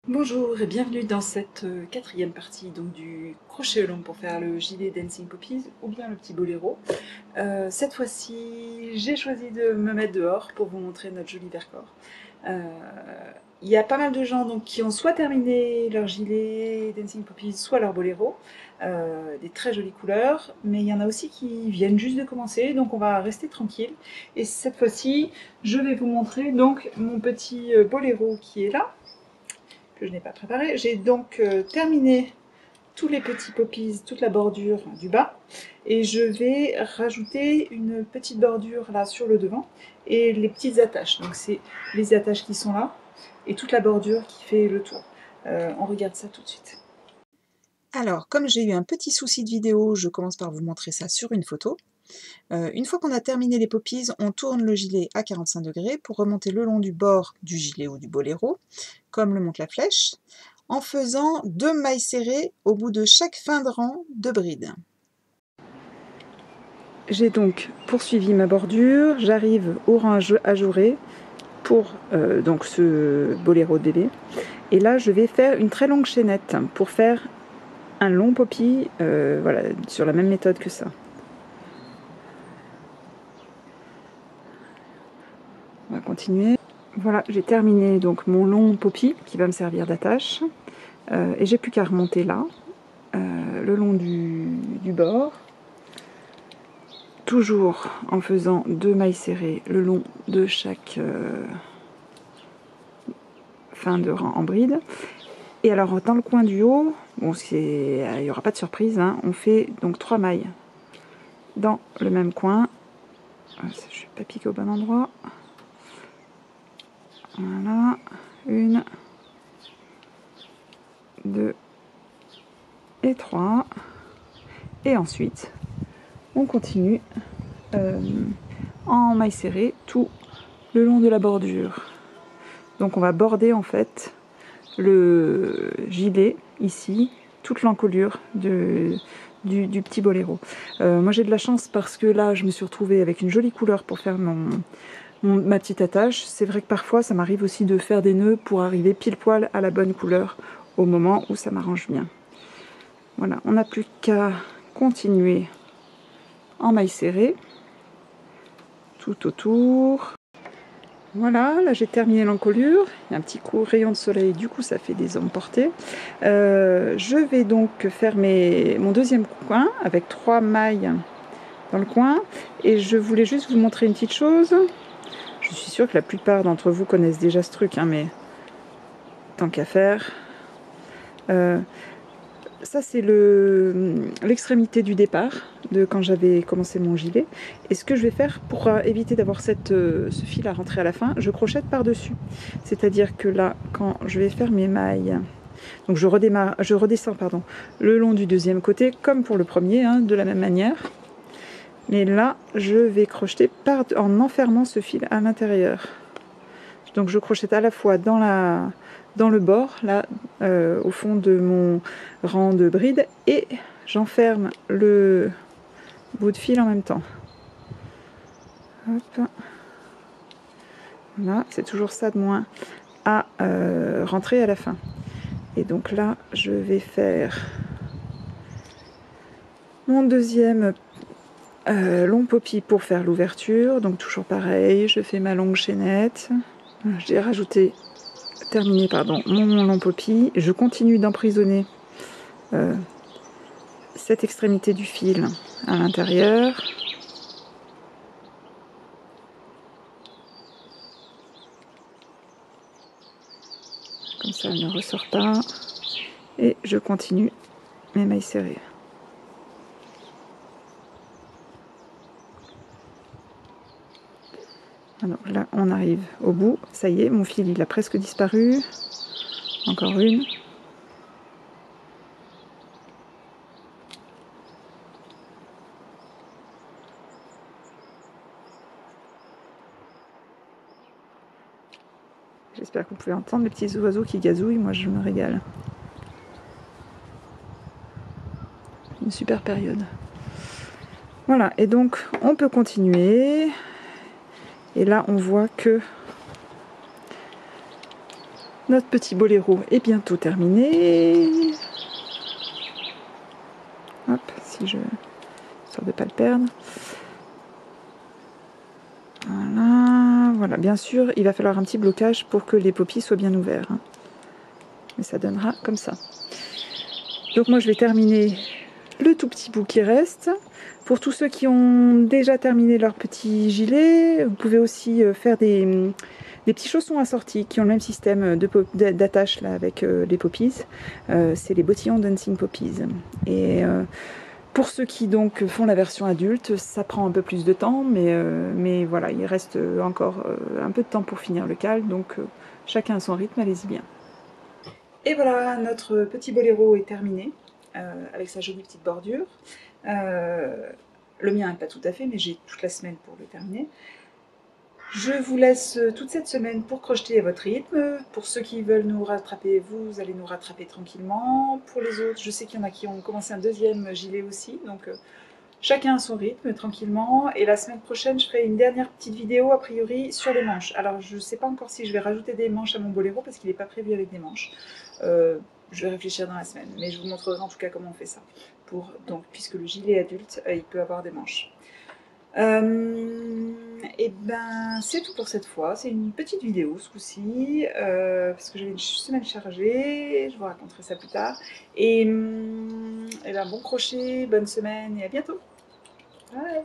Bonjour et bienvenue dans cette quatrième partie donc, du crochet long pour faire le gilet Dancing Poppies ou bien le petit boléro. Cette fois-ci, j'ai choisi de me mettre dehors pour vous montrer notre joli Vercors. Il y a pas mal de gens donc, qui ont soit terminé leur gilet Dancing Poppies, soit leur boléro. Des très jolies couleurs, mais il y en a aussi qui viennent juste de commencer, donc on va rester tranquille. Et cette fois-ci, je vais vous montrer donc mon petit boléro qui est là, que je n'ai pas préparé. J'ai donc terminé tous les petits poppies, toute la bordure du bas, et je vais rajouter une petite bordure là sur le devant et les petites attaches. Donc c'est les attaches qui sont là et toute la bordure qui fait le tour. On regarde ça tout de suite. Alors, comme j'ai eu un petit souci de vidéo, je commence par vous montrer ça sur une photo. Une fois qu'on a terminé les poppies, on tourne le gilet à 45 degrés pour remonter le long du bord du gilet ou du boléro, comme le montre la flèche, en faisant 2 mailles serrées au bout de chaque fin de rang de bride. J'ai donc poursuivi ma bordure, j'arrive au rang ajouré pour donc ce boléro de bébé, et là je vais faire une très longue chaînette pour faire un long poppy, voilà, sur la même méthode que ça. On va continuer. Voilà, j'ai terminé donc mon long poppy qui va me servir d'attache, et j'ai plus qu'à remonter là, le long du bord, toujours en faisant 2 mailles serrées le long de chaque fin de rang en bride. Et alors dans le coin du haut, bon, il n'y aura pas de surprise, hein, on fait donc 3 mailles dans le même coin. Je ne vais pas piquer au bon endroit. Voilà, 1, 2 et 3. Et ensuite, on continue en mailles serrées tout le long de la bordure. Donc on va border en fait le gilet ici, toute l'encolure du petit boléro. Moi j'ai de la chance parce que là je me suis retrouvée avec une jolie couleur pour faire ma petite attache. C'est vrai que parfois ça m'arrive aussi de faire des nœuds pour arriver pile poil à la bonne couleur au moment où ça m'arrange bien. Voilà, on n'a plus qu'à continuer en mailles serrées tout autour. Voilà, là j'ai terminé l'encolure, il y a un petit coup rayon de soleil, du coup ça fait des ombres portées. Je vais donc faire mon deuxième coin avec 3 mailles dans le coin, et je voulais juste vous montrer une petite chose. Je suis sûre que la plupart d'entre vous connaissent déjà ce truc, hein, mais tant qu'à faire. Ça c'est l'extrémité du départ de quand j'avais commencé mon gilet, et ce que je vais faire pour éviter d'avoir ce fil à rentrer à la fin, je crochette par dessus, c'est à dire que là quand je vais faire mes mailles, donc je redescends le long du deuxième côté comme pour le premier, hein, de la même manière, mais là je vais crocheter en enfermant ce fil à l'intérieur. Donc je crochette à la fois dans le bord, là, au fond de mon rang de bride, et j'enferme le bout de fil en même temps. Hop. Voilà, c'est toujours ça de moins à rentrer à la fin. Et donc là, je vais faire mon deuxième long poppy pour faire l'ouverture. Donc toujours pareil, je fais ma longue chaînette. J'ai terminé mon long poppy. Je continue d'emprisonner cette extrémité du fil à l'intérieur. Comme ça, elle ne ressort pas. Et je continue mes mailles serrées. Alors là, on arrive au bout. Ça y est, mon fil, il a presque disparu. Encore une. J'espère que vous pouvez entendre les petits oiseaux qui gazouillent. Moi, je me régale. Une super période. Voilà, et donc, on peut continuer. Et là, on voit que Notre petit boléro est bientôt terminé. Hop, si je sors de pas le perdre. Voilà, voilà. Bien sûr, il va falloir un petit blocage pour que les poppies soient bien ouverts. Hein. Mais ça donnera comme ça. Donc moi, je vais terminer le tout petit bout qui reste. Pour tous ceux qui ont déjà terminé leur petit gilet, vous pouvez aussi faire des petits chaussons assortis qui ont le même système d'attache là avec les poppies. C'est les bottillons Dancing Poppies. Et pour ceux qui donc font la version adulte, ça prend un peu plus de temps, mais voilà, il reste encore un peu de temps pour finir le cal, donc chacun à son rythme, allez-y bien. Et voilà, notre petit boléro est terminé, avec sa jolie petite bordure. Le mien n'est pas tout à fait, mais j'ai toute la semaine pour le terminer. Je vous laisse toute cette semaine pour crocheter à votre rythme. Pour ceux qui veulent nous rattraper, vous allez nous rattraper tranquillement. Pour les autres, je sais qu'il y en a qui ont commencé un deuxième gilet aussi, donc chacun à son rythme, tranquillement. Et la semaine prochaine, je ferai une dernière petite vidéo, a priori, sur les manches. Alors, je ne sais pas encore si je vais rajouter des manches à mon boléro, parce qu'il n'est pas prévu avec des manches. Je vais réfléchir dans la semaine, mais je vous montrerai en tout cas comment on fait ça. Donc, puisque le gilet adulte, il peut avoir des manches. Et ben, c'est tout pour cette fois. C'est une petite vidéo ce coup-ci, parce que j'avais une semaine chargée. Je vous raconterai ça plus tard. Et ben, bon crochet, bonne semaine et à bientôt. Bye.